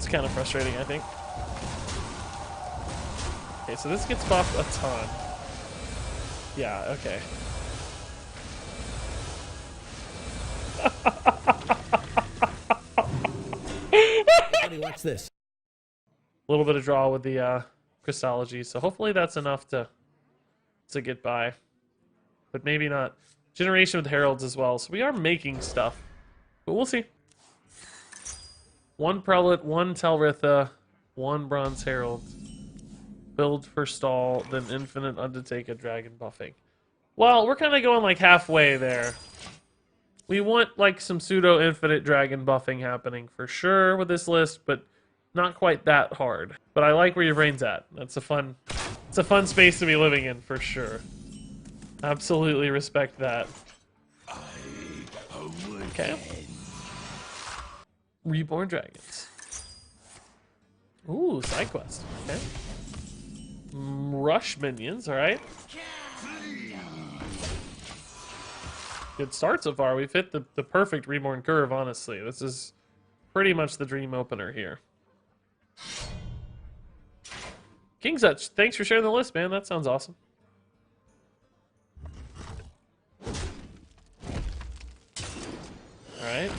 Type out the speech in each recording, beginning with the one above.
kind of frustrating, I think. Okay, so this gets buffed a ton. Yeah, okay. Everybody watch this. A little bit of draw with the Crystology, so hopefully that's enough to get by. But maybe not. Generation with Heralds as well, so we are making stuff. But we'll see. 1 Prelate, 1 Talritha, 1 Bronze Herald. Build for stall, then infinite Undertaker dragon buffing. Well, we're kind of going like halfway there. We want like some pseudo infinite dragon buffing happening for sure with this list, but not quite that hard. But I like where your brain's at. It's a fun space to be living in for sure. Absolutely respect that. Okay. Reborn dragons. Ooh, side quest. Okay. Rush minions, alright. Good start so far. We've hit the perfect Reborn curve, honestly. This is pretty much the dream opener here. Kingsuch, thanks for sharing the list, man. That sounds awesome. Alright.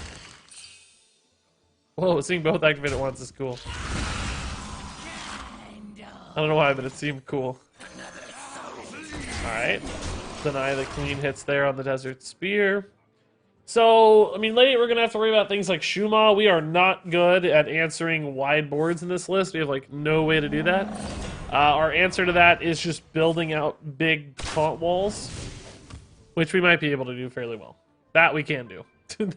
Whoa, seeing both activate at once is cool. I don't know why, but it seemed cool. Alright. Deny the clean hits there on the Desert Spear. So, I mean, late we're going to have to worry about things like Shuma. We are not good at answering wide boards in this list. We have, like, no way to do that. Our answer to that is just building out big taunt walls, which we might be able to do fairly well. That we can do.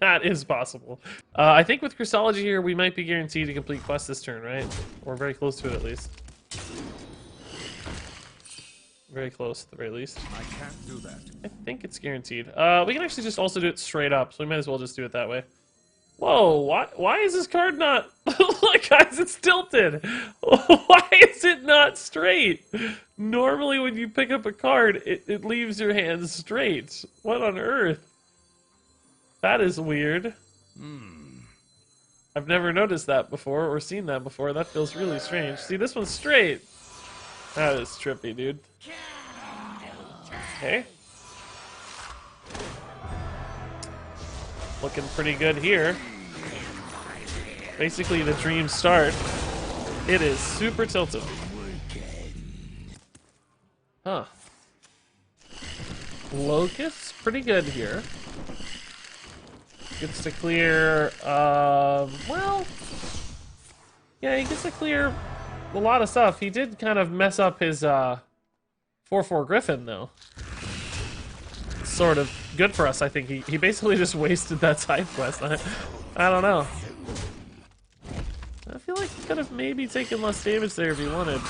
That is possible. I think with Crystology here, we might be guaranteed to complete quest this turn, right? Or very close to it, at least. Very close, at the very least. I can't do that. I think it's guaranteed. We can actually just also do it straight up, so we might as well just do it that way. Whoa, why is this card not... Look, guys, it's tilted! Why is it not straight? Normally when you pick up a card, it leaves your hand straight. What on earth? That is weird. I've never noticed that before, or seen that before. That feels really strange. See, this one's straight. That is trippy, dude. Okay. Looking pretty good here. Basically the dream start. It is super tilted. Huh. Locust, pretty good here. Gets to clear, well... Yeah, he gets to clear a lot of stuff. He did kind of mess up his, 4/4 Griffin, though. Sort of good for us, I think. He basically just wasted that side quest. I don't know. I feel like he could have maybe taken less damage there if he wanted.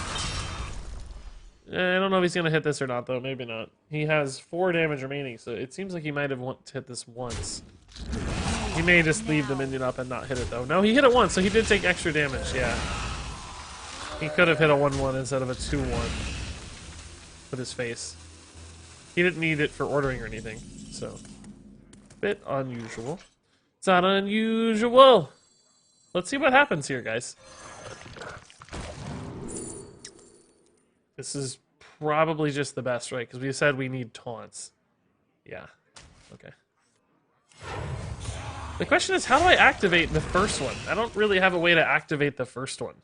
I don't know if he's going to hit this or not, though. Maybe not. He has 4 damage remaining, so it seems like he might have wanted to hit this once. He may just leave the minion up and not hit it, though. No, he hit it once, so he did take extra damage, yeah. He could have hit a 1/1 instead of a 2/1 with his face. He didn't need it for ordering or anything, so... Bit unusual. It's not unusual! Let's see what happens here, guys. This is probably just the best, right? Because we said we need taunts. Yeah. Okay. The question is, how do I activate the first one? I don't really have a way to activate the first one.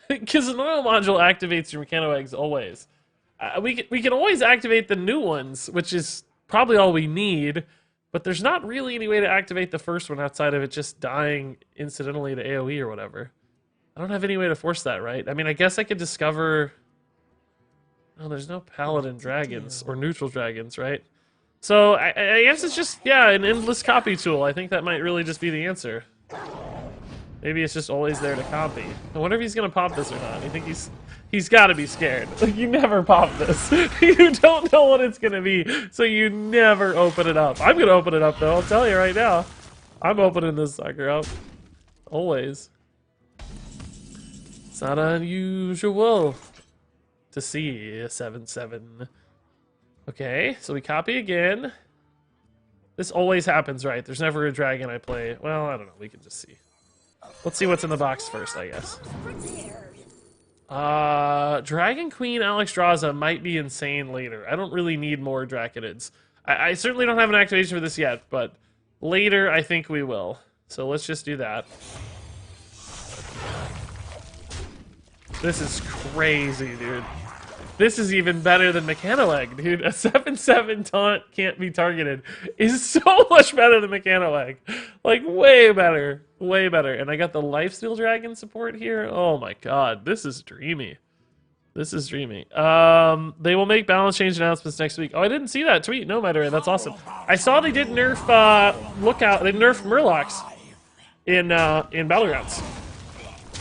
Because an oil module activates your mechano eggs always. We can always activate the new ones, which is probably all we need. But there's not really any way to activate the first one outside of it just dying incidentally to AoE or whatever. I don't have any way to force that, right? I mean, I guess I could discover... Oh, there's no Paladin dragons or neutral dragons, right? So I guess it's just, yeah, an endless copy tool. I think that might really just be the answer. Maybe it's just always there to copy. I wonder if he's gonna pop this or not. I think he's got to be scared. Like, you never pop this. You don't know what it's gonna be, so you never open it up. I'm gonna open it up though. I'll tell you right now. I'm opening this sucker up. Always. It's not unusual to see a 7/7. Okay, so we copy again. This always happens, right? There's never a dragon I play. Well, I don't know. We can just see. Let's see what's in the box first, I guess. Dragon Queen Alexstrasza might be insane later. I don't really need more Draconids. I certainly don't have an activation for this yet, but later I think we will. So let's just do that. This is crazy, dude. This is even better than Mechanoegg, dude. A 7/7 taunt can't be targeted is so much better than Mechanoegg. Like, way better. Way better. And I got the Lifesteal Dragon support here. Oh my god, this is dreamy. This is dreamy. They will make balance change announcements next week. Oh, I didn't see that tweet. No matter. That's awesome. I saw they did nerf, Lookout. They nerfed Murlocs in Battlegrounds.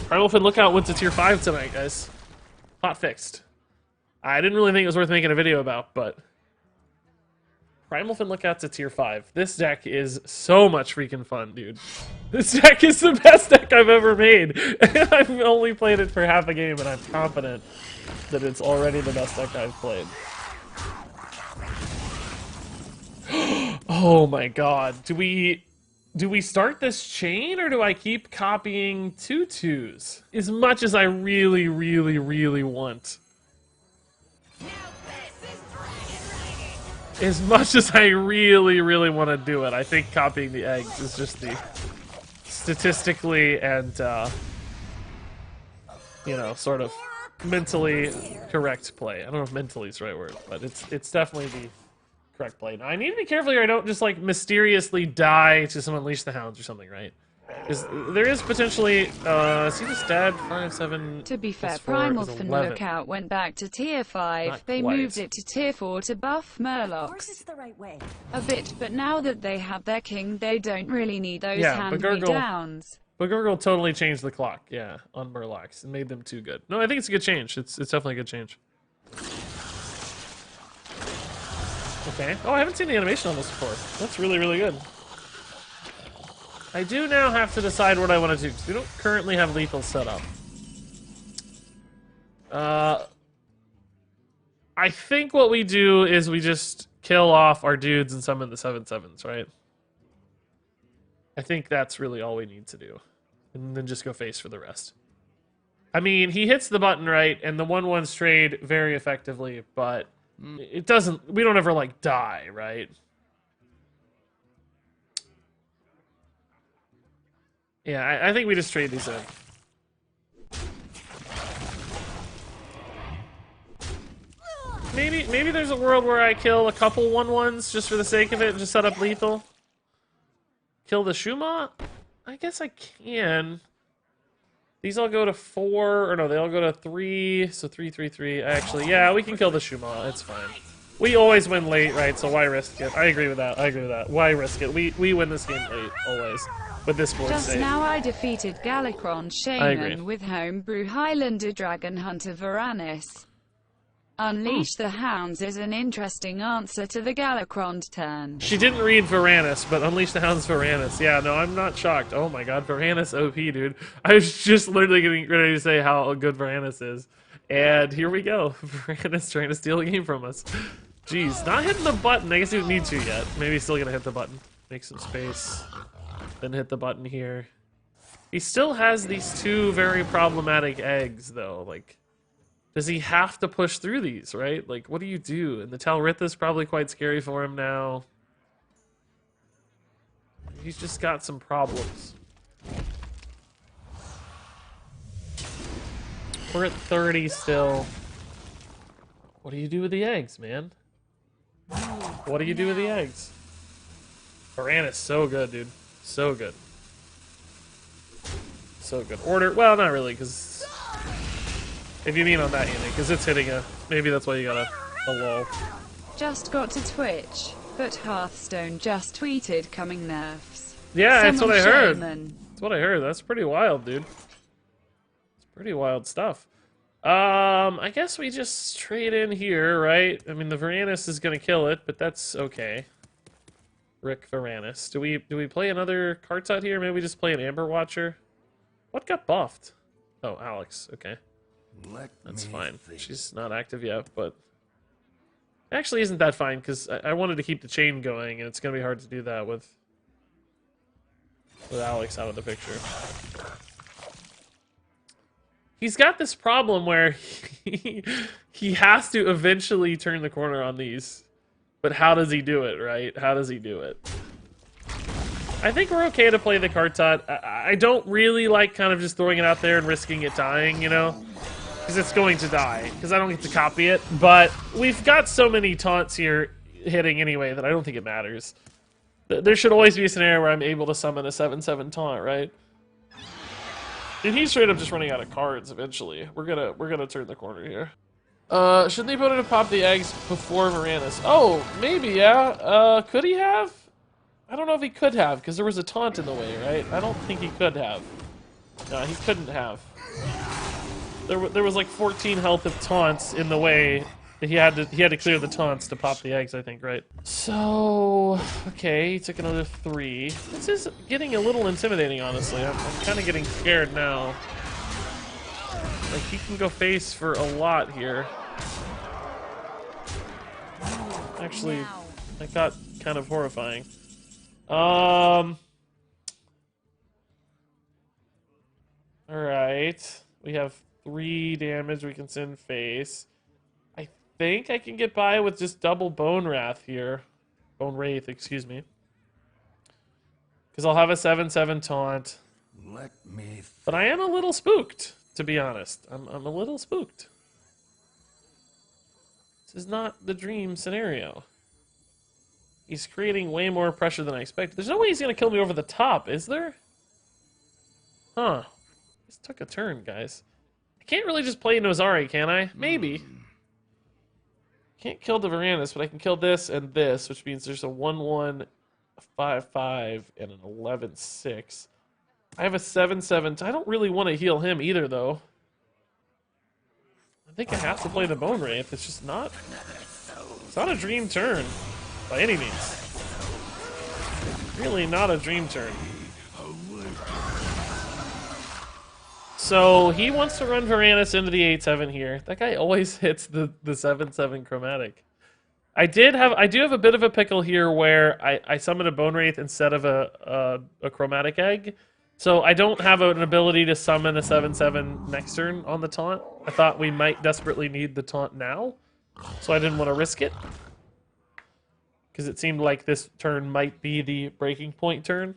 Primal Fin Lookout went to tier 5 tonight, guys. Hot fixed. I didn't really think it was worth making a video about, but Primal Fin Lookout's a tier 5. This deck is so much freaking fun, dude. This deck is the best deck I've ever made. And I've only played it for half a game, and I'm confident that it's already the best deck I've played. Oh my god. Do we start this chain, or do I keep copying 2/2s? As much as I really, really, really want. As much as I really, really want to do it, I think copying the eggs is just the statistically and, you know, sort of mentally correct play. I don't know if mentally is the right word, but it's definitely the correct play. Now, I need to be careful here I don't just, like, mysteriously die to some Unleash the Hounds or something, right? Because there is potentially, is he just dead? 5/7. To be fair, Primal Fin Lookout went back to tier 5. Not they quite. moved it to tier 4 to buff Of course it's Murlocs the right way. a bit, but now that they have their king, they don't really need those Yeah, hand but me downs. But Gurgle totally changed the clock, yeah, on Murlocs and made them too good. No, I think it's a good change. It's definitely a good change. Okay. Oh, I haven't seen the animation on this before. That's really, really good. I do now have to decide what I want to do, because we don't currently have lethal set up. I think what we do is we just kill off our dudes and summon the 7/7s, right? I think that's really all we need to do. And then just go face for the rest. I mean, he hits the button right, and the 1/1s trade very effectively, but it doesn't, we don't ever, like, die, right? Yeah, I think we just trade these in. Maybe there's a world where I kill a couple 1/1s just for the sake of it and just set up lethal. Kill the Shuma? I guess I can. These all go to 4, or no, they all go to 3, so 3, 3, 3. Actually, yeah, we can kill the Shuma, it's fine. We always win late, right, so why risk it? I agree with that, Why risk it? We win this game late, always. With this board Just state. now I defeated Galakron I agree. Shaman with Homebrew Highlander Dragon Hunter Varanus. Unleash the Hounds is an interesting answer to the Galakron turn. She didn't read Varanus, but Unleash the Hounds Varanus. Yeah, no, I'm not shocked. Oh my god, Varanus OP, dude. I was just literally getting ready to say how good Varanus is. And here we go. Varanus trying to steal the game from us. Jeez, not hitting the button. I guess he didn't need to yet. Maybe he's still gonna hit the button. Make some space. Then hit the button here. He still has these 2 very problematic eggs, though. Like, does he have to push through these, right? Like, what do you do? And the Talritha's probably quite scary for him now. He's just got some problems. We're at 30 still. What do you do with the eggs, man? What do you do with the eggs? Varanus, so good, dude. So good. So good. Order, well, not really, because if you mean on that unit, because it's hitting a, maybe that's why you got a lull. Just got to Twitch, but Hearthstone just tweeted coming nerfs. Yeah, that's what I heard. Shaman. That's what I heard. That's pretty wild, dude. It's pretty wild stuff. I guess we just trade in here, right? I mean, the Varanus is gonna kill it, but that's okay. Rick Varanus. Do we play another cards out here? Maybe we just play an Amber Watcher? What got buffed? Oh, Alex. Okay. That's fine. She's not active yet, but actually isn't that fine, because I wanted to keep the chain going, and it's going to be hard to do that with with Alex out of the picture. He's got this problem where he has to eventually turn the corner on these. But how does he do it, right? How does he do it? I think we're okay to play the Kartot. I don't really like kind of just throwing it out there and risking it dying, you know? Because it's going to die. Because I don't get to copy it. But we've got so many taunts here hitting anyway that I don't think it matters. There should always be a scenario where I'm able to summon a 7/7 taunt, right? And he's straight up just running out of cards eventually. We're gonna turn the corner here. Shouldn't the opponent have popped the eggs before Varanus? Oh, maybe, yeah. Could he have? I don't know if he could have, because there was a taunt in the way, right? I don't think he could have. No, he couldn't have. There was like 14 health of taunts in the way. He had to clear the taunts to pop the eggs, I think, right? So, okay, he took another 3. This is getting a little intimidating, honestly. I'm kind of getting scared now. Like, he can go face for a lot here. Actually, that got kind of horrifying. Alright. We have 3 damage we can send face. I think I can get by with just double Bone Wrath here. Bone Wraith, excuse me. Because I'll have a 7/7 taunt. But I am a little spooked, to be honest. I'm a little spooked. This is not the dream scenario. He's creating way more pressure than I expected. There's no way he's going to kill me over the top, is there? Huh. This took a turn, guys. I can't really just play Nozari, can I? Maybe. Can't kill the Varanus, but I can kill this and this, which means there's a 1/1, a 5/5, and an 11/6. I have a 7/7. I don't really want to heal him either, though. I think I have to play the Bone Wraith. It's just not... It's not a dream turn, by any means. Really not a dream turn. So, he wants to run Varanus into the 8/7 here. That guy always hits the 7/7 chromatic. I do have a bit of a pickle here where I summon a Bone Wraith instead of a chromatic egg. So I don't have an ability to summon a 7/7 next turn on the taunt. I thought we might desperately need the taunt now, so I didn't want to risk it. Because it seemed like this turn might be the breaking point turn.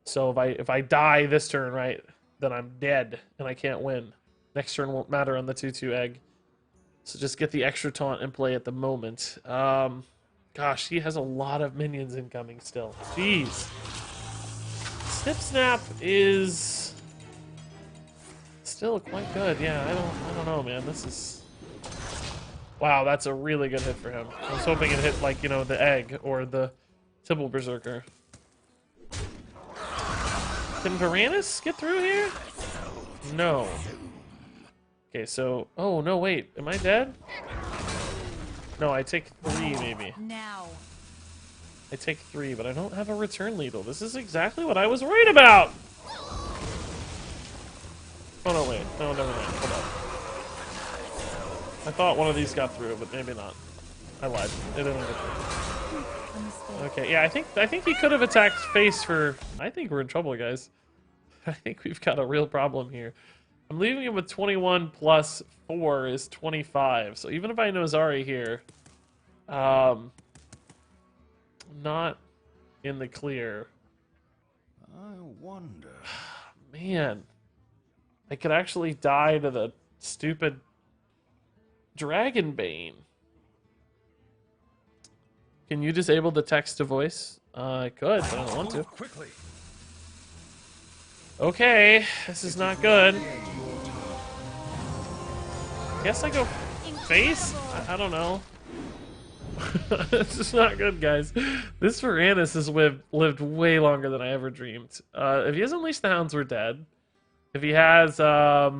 So if I die this turn, right, then I'm dead and I can't win. Next turn won't matter on the 2/2 egg. So just get the extra taunt in play at the moment. Gosh, he has a lot of minions incoming still. Jeez. Snip Snap is still quite good. Yeah, I don't know, man. This is... Wow, that's a really good hit for him. I was hoping it hit, like, you know, the egg or the Tibble Berserker. Can Varanus get through here? No. Okay, so... Oh, no, wait. Am I dead? No, I take 3, maybe. Now. I take 3, but I don't have a return ladle. This is exactly what I was worried about! Oh, no, wait. No, never mind. Hold on. I thought one of these got through, but maybe not. I lied. It didn't get through. Okay, yeah, I think he could have attacked face for... I think we're in trouble, guys. I think we've got a real problem here. I'm leaving him with 21 plus 4 is 25. So even if I know Zari here, not in the clear. I wonder. Man, I could actually die to the stupid Dragonbane. Can you disable the text to voice? I could, but I don't want to. Quickly. Okay, this is not good. Guess I go face? I don't know. This is not good, guys. This Varanus has lived way longer than I ever dreamed. If he has Unleashed the Hounds, we're dead. If he has, I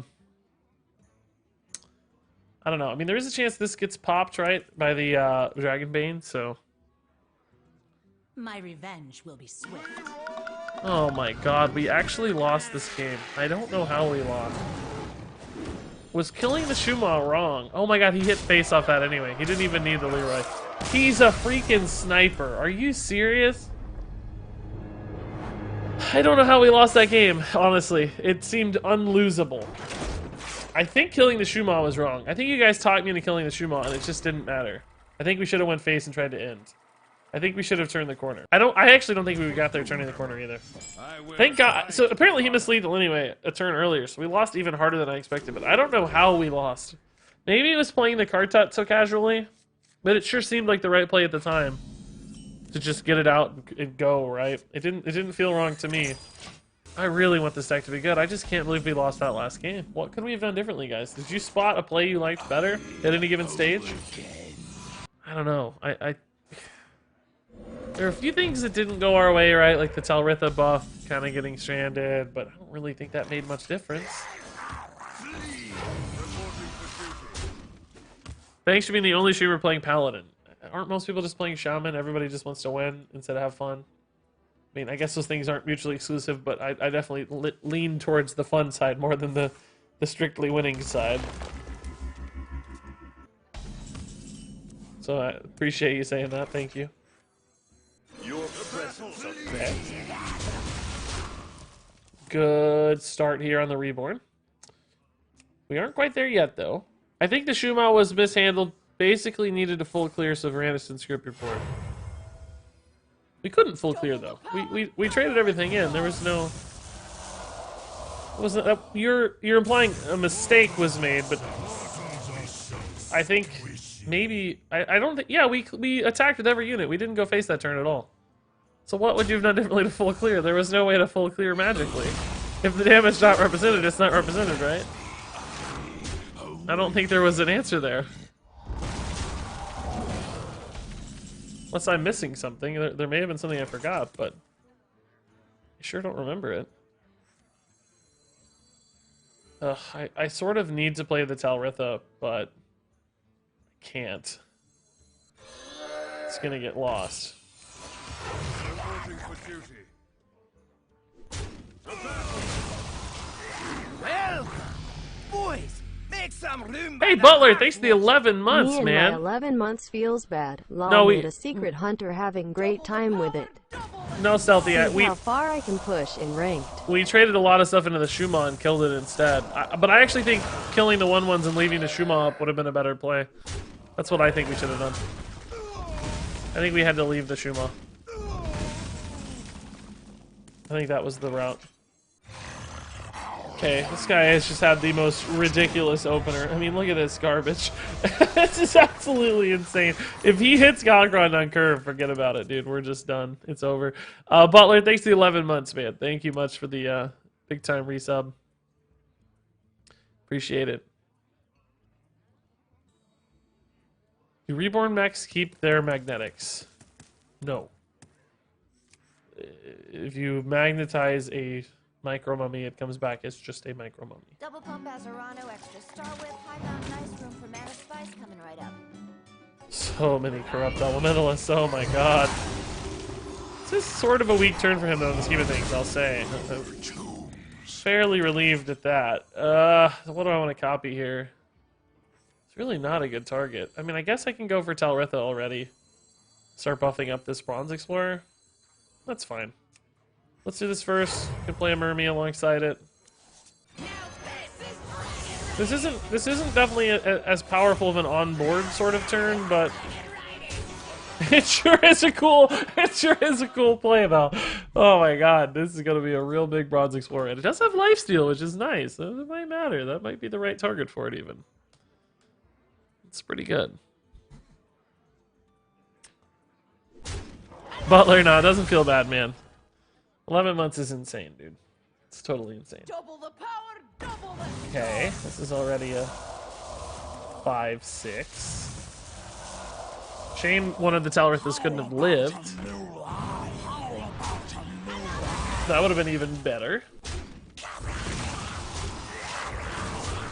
don't know. I mean, there is a chance this gets popped, right, by the Dragonbane, so... My revenge will be swift. Oh my god, we actually lost this game. I don't know how we lost. Was killing the Shuma wrong? Oh my god, he hit face off that anyway. He didn't even need the Leroy. He's a freaking sniper. Are you serious? I don't know how we lost that game, honestly. It seemed unlosable. I think killing the Shuma was wrong. I think you guys talked me into killing the Shuma, and it just didn't matter. I think we should have went face and tried to end. I think we should have turned the corner. I actually don't think we got there turning the corner either. Thank God. So apparently he missed lethal anyway, a turn earlier, so we lost even harder than I expected, but I don't know how we lost. Maybe it was playing the card tut so casually, but it sure seemed like the right play at the time. To just get it out and go, right? It didn't feel wrong to me. I really want this deck to be good. I just can't believe we lost that last game. What could we have done differently, guys? Did you spot a play you liked better at any given stage? I don't know. There are a few things that didn't go our way, right? Like the Talritha buff kind of getting stranded, but I don't really think that made much difference. Thanks for being the only streamer playing Paladin. Aren't most people just playing Shaman? Everybody just wants to win instead of have fun. I mean, I guess those things aren't mutually exclusive, but I definitely lean towards the fun side more than the strictly winning side. So I appreciate you saying that. Thank you. Okay. Good start here on the Reborn. We aren't quite there yet, though. I think the Shuma was mishandled. Basically needed a full clear so Varanus didn't script your board. We couldn't full clear, though. We traded everything in. There was no... Wasn't you're implying a mistake was made, but I think maybe I don't think we attacked with every unit. We didn't go face that turn at all. So what would you have done differently to full clear? There was no way to full clear magically. If the damage not represented, it's not represented, right? I don't think there was an answer there. Unless I'm missing something. There may have been something I forgot, but I sure don't remember it. I sort of need to play the Talritha, but I can't. It's gonna get lost. Well, boys, make some room. Hey Butler, thanks for the 11 months, Me and man. my 11 months feels bad. Law No, made a secret hunter having great time with it. No stealthy. See how far I can push in ranked. We traded a lot of stuff into the Shuma and killed it instead. But I actually think killing the 1/1s and leaving the Shuma up would have been a better play. That's what I think we should have done. I think we had to leave the Shuma. I think that was the route. Okay, this guy has just had the most ridiculous opener. I mean, look at this garbage. This is absolutely insane. If he hits Galakron on curve, forget about it, dude. We're just done. It's over. Butler, thanks for the 11 months, man. Thank you much for the big time resub. Appreciate it. Do Reborn mechs keep their magnetics? No. If you magnetize a micro mummy, it comes back as just a micro mummy. Double pump Azarano, extra Star Whip, high mountain ice room for mana spice coming right up. So many corrupt elementalists, oh my god. This is sort of a weak turn for him though in the scheme of things, I'll say. Fairly relieved at that. What do I want to copy here? It's really not a good target. I mean, I guess I can go for Talritha already. Start buffing up this Bronze Explorer. That's fine. Let's do this first. You can play a Mermy alongside it. This isn't definitely as powerful of an on-board sort of turn, but it sure is a cool play though. Oh my god, this is gonna be a real big Bronze Explorer. And it does have lifesteal, which is nice. That might matter. That might be the right target for it even. It's pretty good. Butler, no, it doesn't feel bad, man. 11 months is insane, dude. It's totally insane. Double the power, double the... Okay, this is already a 5/6. Shame one of the Talrithas couldn't have lived. That would have been even better.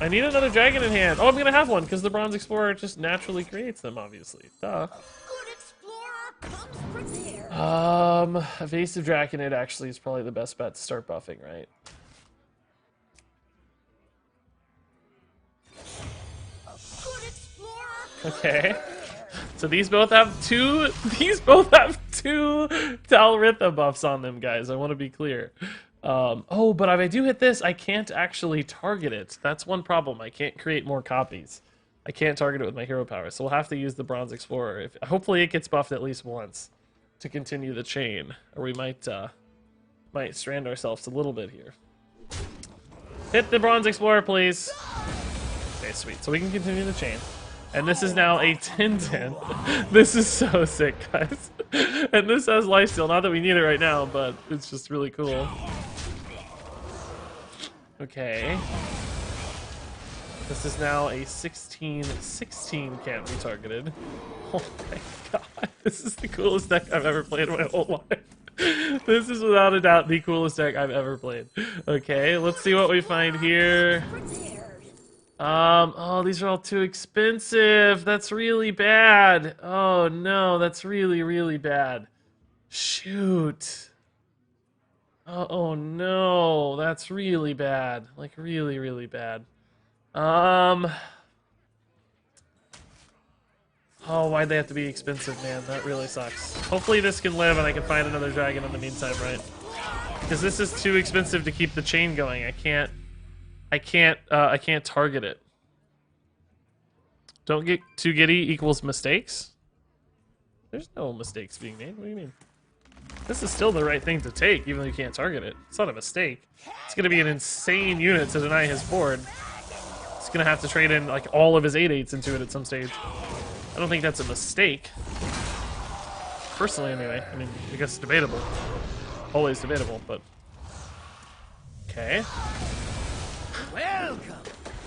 I need another dragon in hand. Oh, I'm gonna have one because the Bronze Explorer just naturally creates them, obviously. Duh. Good explorer comes prepared. Evasive Draconid actually is probably the best bet to start buffing, right? Good explorer. Okay. So these both have two. These both have 2 Talritha buffs on them, guys. I want to be clear. Oh, but if I do hit this, I can't actually target it. That's one problem. I can't create more copies. I can't target it with my hero power, so we'll have to use the Bronze Explorer. Hopefully it gets buffed at least once to continue the chain, or we might strand ourselves a little bit here. Hit the Bronze Explorer, please. Okay, sweet. So we can continue the chain. And this is now a 10-10. This is so sick, guys. And this has lifesteal. Not that we need it right now, but it's just really cool. Okay. This is now a 16-16 can't be targeted. Oh my god. This is the coolest deck I've ever played in my whole life. This is without a doubt the coolest deck I've ever played. Okay, let's see what we find here. Oh, these are all too expensive. That's really bad. Oh no, that's really, really bad. Shoot. Oh no, that's really bad. Like really, really bad. Oh, why'd they have to be expensive, man? That really sucks. Hopefully this can live and I can find another dragon in the meantime, right? Because this is too expensive to keep the chain going. I can't target it. Don't get too giddy equals mistakes? There's no mistakes being made. What do you mean? This is still the right thing to take, even though you can't target it. It's not a mistake. It's going to be an insane unit to deny his board. He's going to have to trade in like all of his 8/8s into it at some stage. I don't think that's a mistake. Personally, anyway. I mean, I guess it's debatable. Always debatable, but... Okay. Welcome.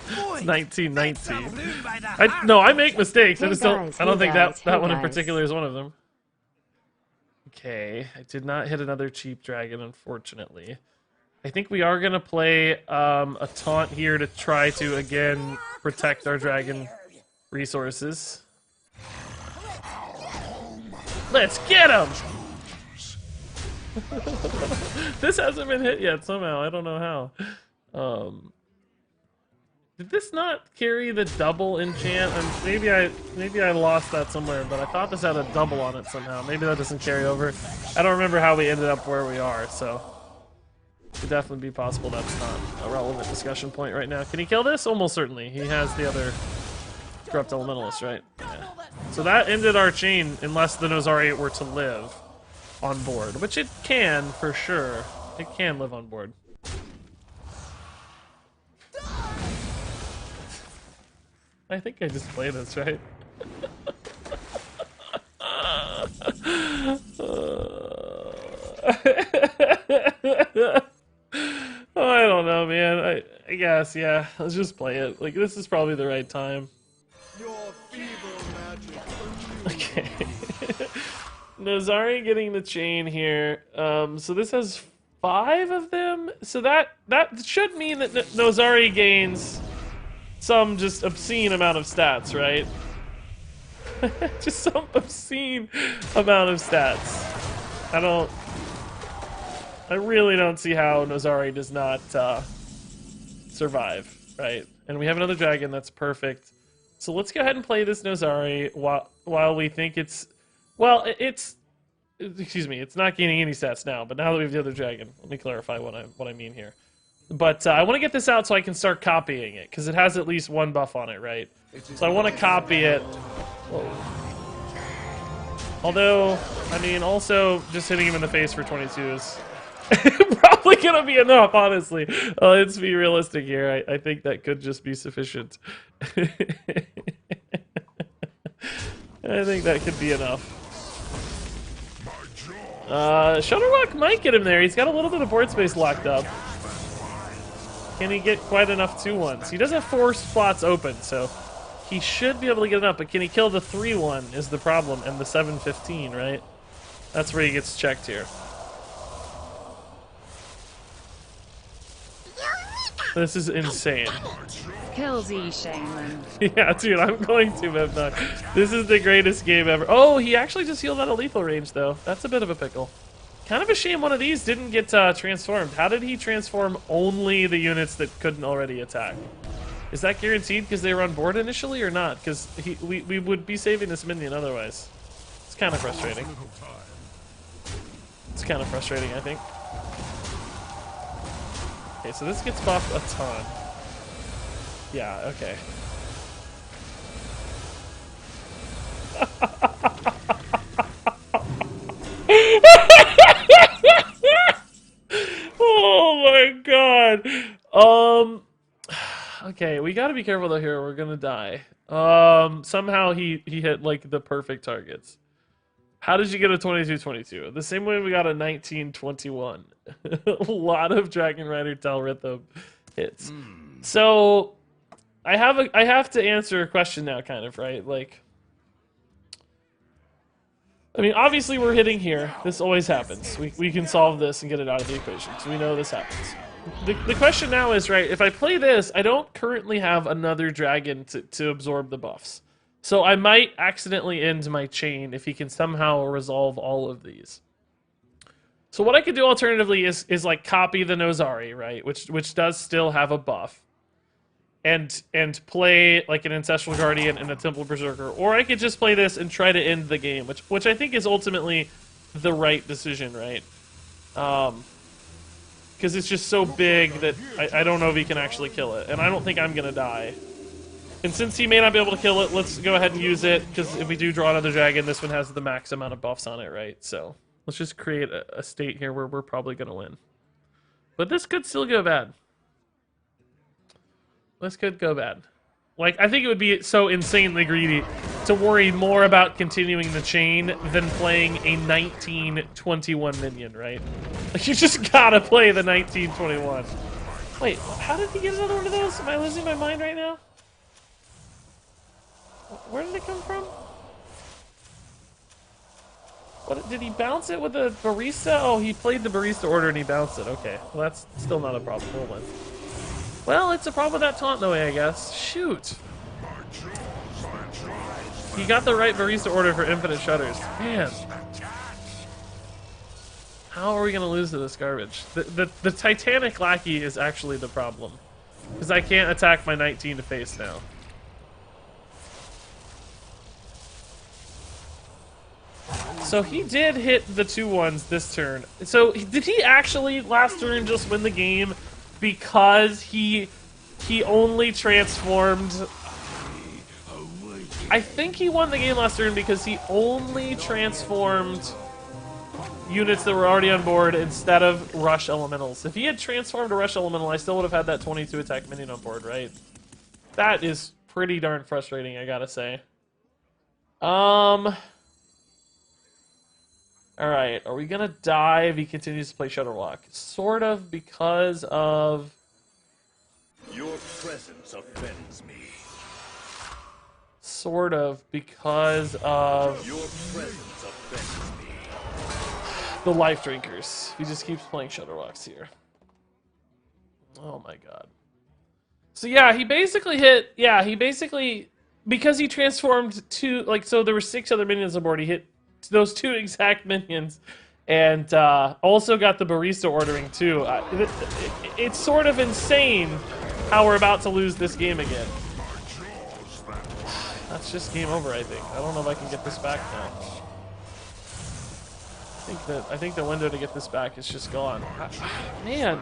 It's 1919. I make mistakes. I just don't think that one in particular is one of them. Okay, I did not hit another cheap dragon, unfortunately. I think we are gonna play a taunt here to try to again protect our dragon resources. Let's get him! This hasn't been hit yet somehow. I don't know how. Did this not carry the double enchant? Maybe I lost that somewhere, but I thought this had a double on it somehow. Maybe that doesn't carry over. I don't remember how we ended up where we are, so it could definitely be possible that's not a relevant discussion point right now. Can he kill this? Almost certainly. He has the other Corrupt Elementalist, right? Yeah. So that ended our chain unless the Nozari were to live on board, which it can for sure. It can live on board. I think I just played this, right? I don't know, man. I guess, yeah. Let's just play it. Like, this is probably the right time. Okay. Nozari getting the chain here. So this has 5 of them. So that should mean that Nozari gains some just obscene amount of stats, right? Just some obscene amount of stats. I really don't see how Nozari does not survive, right? And we have another dragon, that's perfect. So let's go ahead and play this Nozari while we think it's... Well, excuse me, it's not gaining any stats now, but now that we have the other dragon, let me clarify what I mean here. But I want to get this out so I can start copying it, because it has at least 1 buff on it, right? So I want to copy it. Whoa. Although, I mean, also, just hitting him in the face for 22 is probably going to be enough, honestly. Let's be realistic here. I think that could just be sufficient. I think that could be enough. Shutterwalk might get him there. He's got a little bit of board space locked up. Can he get quite enough 2-1s? He does have 4 slots open, so he should be able to get it up, but can he kill the 3-1 is the problem, and the 7-15, right? That's where he gets checked here. This is insane. Kills E-Shaman. Yeah, dude, I'm going to, Mevnok. This is the greatest game ever. Oh, he actually just healed out of lethal range, though. That's a bit of a pickle. Kind of a shame one of these didn't get transformed. How did he transform only the units that couldn't already attack? Is that guaranteed because they were on board initially or not? Because we would be saving this minion otherwise. It's kind of frustrating. It's kind of frustrating, I think. Okay, so this gets buffed a ton. Yeah, okay. Oh my god. Okay, we gotta be careful though here. We're gonna die. Somehow he hit like the perfect targets. How did you get a 22-22? The same way we got a 19-21. A lot of Dragonrider Talritha hits. So I have to answer a question now, kind of, right? Like, I mean, obviously we're hitting here. This always happens. We can solve this and get it out of the equation, so we know this happens. The question now is, right, if I play this, I don't currently have another dragon to absorb the buffs. So I might accidentally end my chain if he can somehow resolve all of these. So what I could do alternatively is like copy the Nozari, right, which does still have a buff, and play like an Ancestral Guardian and a Temple Berserker, or I could just play this and try to end the game, which I think is ultimately the right decision, right? Because it's just so big that I don't know if he can actually kill it, and I don't think I'm gonna die. And since he may not be able to kill it, let's go ahead and use it, because if we do draw another dragon, this one has the max amount of buffs on it, right? So let's just create a state here where we're probably gonna win. But this could still go bad. This could go bad. Like, I think it would be so insanely greedy to worry more about continuing the chain than playing a 19-21 minion, right? Like, you just gotta play the 19-21. Wait, how did he get another one of those? Am I losing my mind right now? Where did it come from? What, did he bounce it with a barista? Oh, he played the barista order and he bounced it. Okay, well that's still not a problem. We'll win. Well, it's a problem with that taunt though, I guess. Shoot. He got the right barista order for infinite shudders. Man. How are we gonna lose to this garbage? The Titanic Lackey is actually the problem. Because I can't attack my 19 to face now. So he did hit the 2-1s this turn. So did he actually last turn just win the game because he only transformed? I think he won the game last turn because he only transformed units that were already on board instead of rush elementals. If he had transformed a rush elemental, I still would have had that 22 attack minion on board, right? That is pretty darn frustrating, I gotta say. Alright, are we gonna die if he continues to play Shutterwalk? Sort of, because of... Your presence offends me. Sort of, because of... Your presence offends me. The Life Drinkers. He just keeps playing Shutterwalks here. Oh my god. So yeah, he basically hit... Yeah, he basically... Because he transformed two... Like, so there were 6 other minions on board, he hit those 2 exact minions, and also got the barista ordering too. It's sort of insane how we're about to lose this game again. That's just game over, I think. I don't know if I can get this back now. I think the window to get this back is just gone. Man.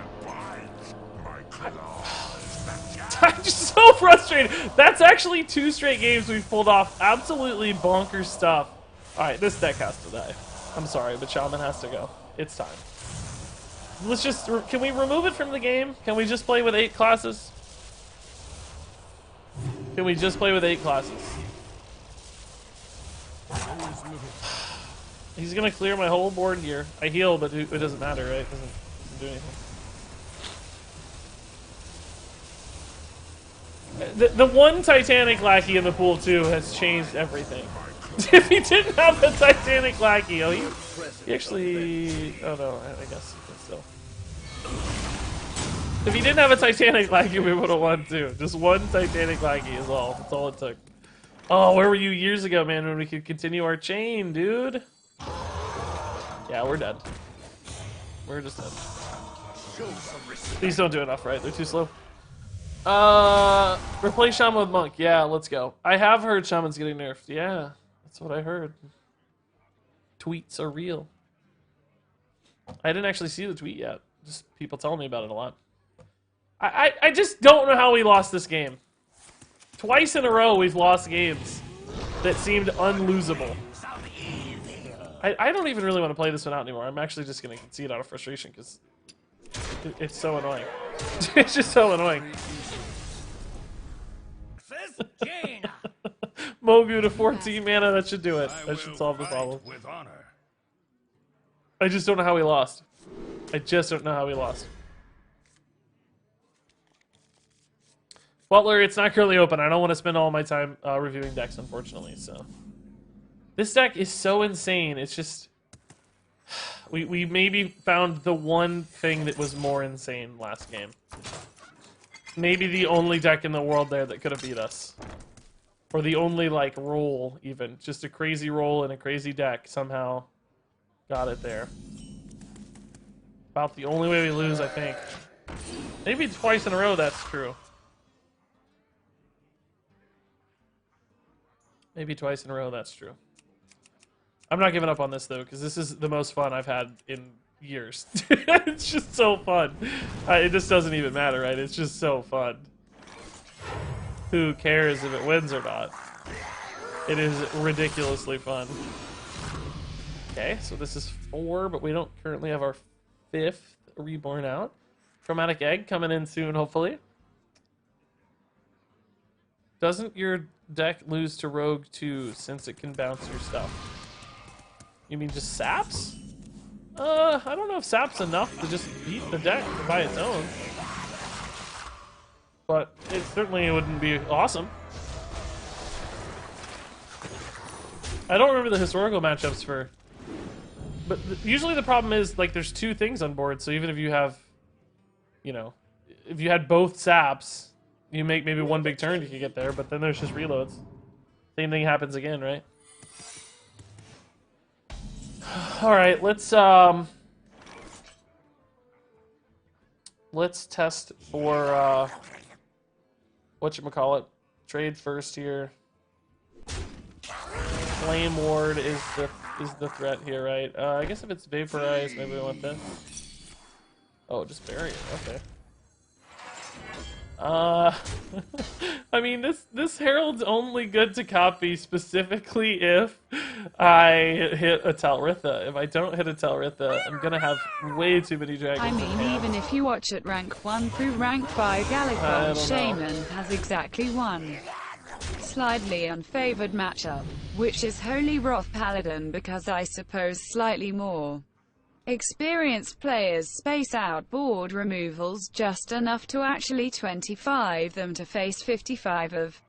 I'm just so frustrated. That's actually 2 straight games we've pulled off absolutely bonkers stuff. Alright, this deck has to die. I'm sorry, but Shaman has to go. It's time. Let's just... Can we remove it from the game? Can we just play with 8 classes? Can we just play with 8 classes? He's gonna clear my whole board here. I heal, but it doesn't matter, right? It doesn't do anything. The one Titanic Lackey in the pool, too, has changed everything. If he didn't have the Titanic Lackey, oh, he actually... Oh, no, I guess he can still. If he didn't have a Titanic Lackey, we would have won, too. Just one Titanic Lackey is all. That's all it took. Oh, where were you years ago, man, when we could continue our chain, dude? Yeah, we're dead. We're just dead. These don't do enough, right? They're too slow. Replace Shaman with Monk. Yeah, let's go. I have heard Shaman's getting nerfed. Yeah, that's what I heard. Tweets are real. I didn't actually see the tweet yet. Just people telling me about it a lot. I just don't know how we lost this game. Twice in a row we've lost games that seemed unlosable. I don't even really want to play this one out anymore. I'm actually just going to concede out of frustration because it's so annoying. It's just so annoying. Mogu to 14 mana, that should do it. That should solve the problem. With honor. I just don't know how we lost. I just don't know how we lost. Butler, it's not currently open. I don't want to spend all my time reviewing decks, unfortunately. So this deck is so insane. It's just we maybe found the one thing that was more insane last game. Maybe the only deck in the world there that could have beat us, or the only like roll, even just a crazy roll and a crazy deck somehow got it there. About the only way we lose, I think. Maybe twice in a row. That's true. Maybe twice in a row, that's true. I'm not giving up on this, though, because this is the most fun I've had in years. It's just so fun. It just doesn't even matter, right? It's just so fun. Who cares if it wins or not? It is ridiculously fun. Okay, so this is 4, but we don't currently have our 5th Reborn out. Chromatic Egg coming in soon, hopefully. Doesn't your deck lose to Rogue 2 since it can bounce your stuff? You mean just saps? I don't know if sap's enough to just beat the deck by its own. But it certainly wouldn't be awesome. I don't remember the historical matchups for... But usually the problem is, like, there's 2 things on board, so even if you have... You know, if you had both saps... You make maybe one big turn, you can get there, but then there's just reloads. Same thing happens again, right? Alright, let's test for whatchamacallit. Trade first here. Flame Ward is the threat here, right? I guess if it's Vaporize, maybe we want this. Oh, just Barrier, okay. I mean, this Herald's only good to copy specifically if I hit a Talritha. If I don't hit a Talritha, I'm gonna have way too many dragons. I mean, even if you watch at rank 1 through rank 5, Galacron Shaman has exactly one slightly unfavored matchup, which is Holy Wrath Paladin, because I suppose slightly more experienced players space out board removals just enough to actually 25 them to face 55 of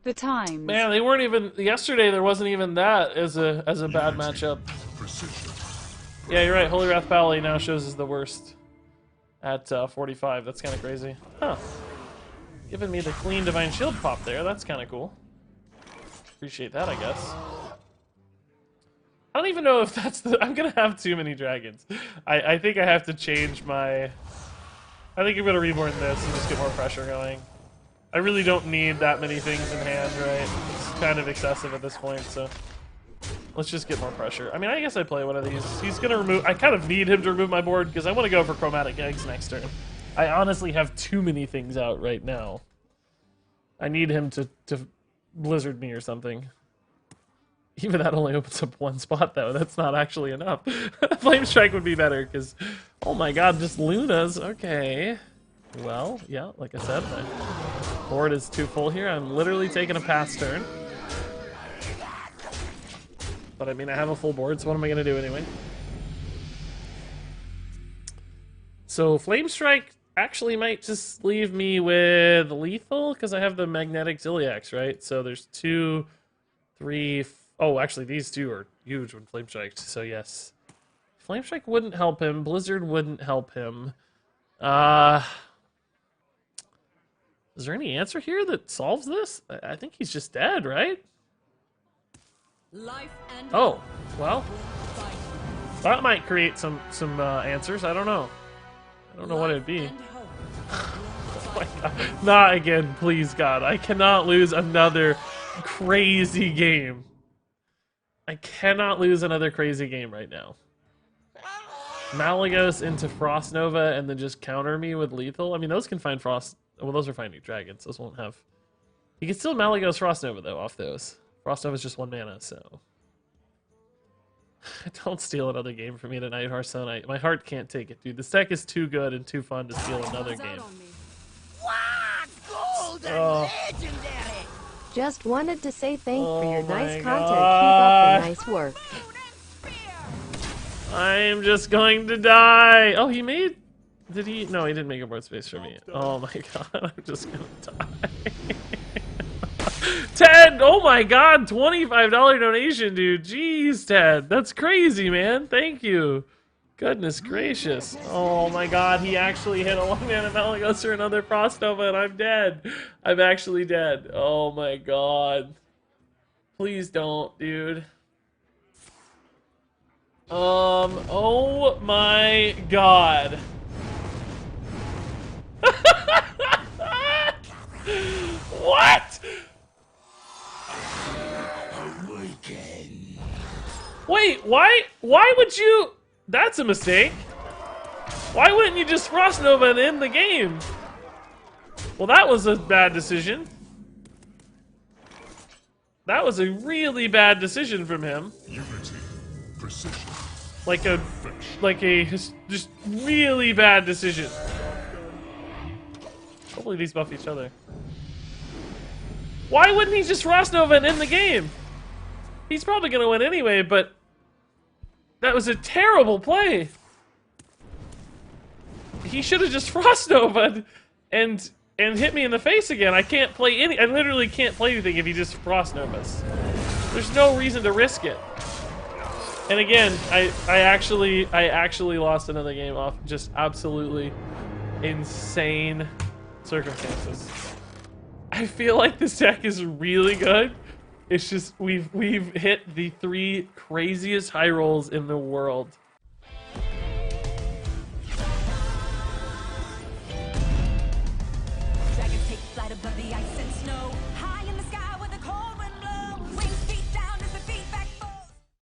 the times. Man, they weren't even yesterday. There wasn't even that as a bad matchup. Yeah, you're right. Holy Wrath Paladin now shows as the worst at 45. That's kind of crazy. Huh? Giving me the clean Divine Shield pop there. That's kind of cool. Appreciate that, I guess. I don't even know if that's the... I'm going to have too many dragons. I think I have to change my... I think I'm going to reborn this and just get more pressure going. I really don't need that many things in hand, right? It's kind of excessive at this point, so... Let's just get more pressure. I mean, I guess I play one of these. He's going to remove... I kind of need him to remove my board because I want to go for Chromatic Eggs next turn. I honestly have too many things out right now. I need him to Blizzard me or something. Even that only opens up one spot, though. That's not actually enough. Flame Strike would be better, because... Oh my god, just Lunas. Okay. Well, yeah, like I said, my board is too full here. I'm literally taking a pass turn. But I mean, I have a full board, so what am I going to do anyway? So, Flame Strike actually might just leave me with lethal, because I have the Magnetic Ziliax, right? So there's 2, 3, 4... Oh, actually, these 2 are huge when Flame Striked, so yes. Flame Strike wouldn't help him. Blizzard wouldn't help him. Is there any answer here that solves this? I think he's just dead, right? Oh, well. That might create some answers. I don't know. I don't know what it'd be. Oh my god. Not again, please, God. I cannot lose another crazy game. I cannot lose another crazy game right now. Malagos into Frost Nova and then just counter me with lethal. I mean, those can find Frost. Well, those are finding dragons. Those won't have. You can still Malagos Frost Nova though off those. Frost Nova is just 1 mana, so. Don't steal another game from me tonight, Hearthstone. My heart can't take it, dude. This deck is too good and too fun to steal another game. What? Golden Oh. legendary! Just wanted to say thank for your Oh nice my content. God. Keep up the nice work. I am just going to die. Oh, he made. Did he? No, he didn't make a board space for me. Oh my god, I'm just gonna die. Ted, oh my god, $25 donation, dude. Jeez, Ted, that's crazy, man. Thank you. Goodness gracious. Oh my god, he actually hit a 1-mana Malagos for another Frost Nova, and I'm dead. I'm actually dead. Oh my god. Please don't, dude. Oh my god. What? Wait, why would you? That's a mistake. Why wouldn't you just Frost Nova and end the game? Well, that was a bad decision. That was a really bad decision from him. Unity, precision. Like a just really bad decision. Hopefully these buff each other. Why wouldn't he just Frost Nova and end the game? He's probably gonna win anyway, but that was a terrible play. He should have just Frost Nova'd and hit me in the face again. I can't play any. I literally can't play anything if he just Frost Novas. There's no reason to risk it. And again, I actually lost another game off just absolutely insane circumstances. I feel like this deck is really good. It's just we've hit the 3 craziest high rolls in the world.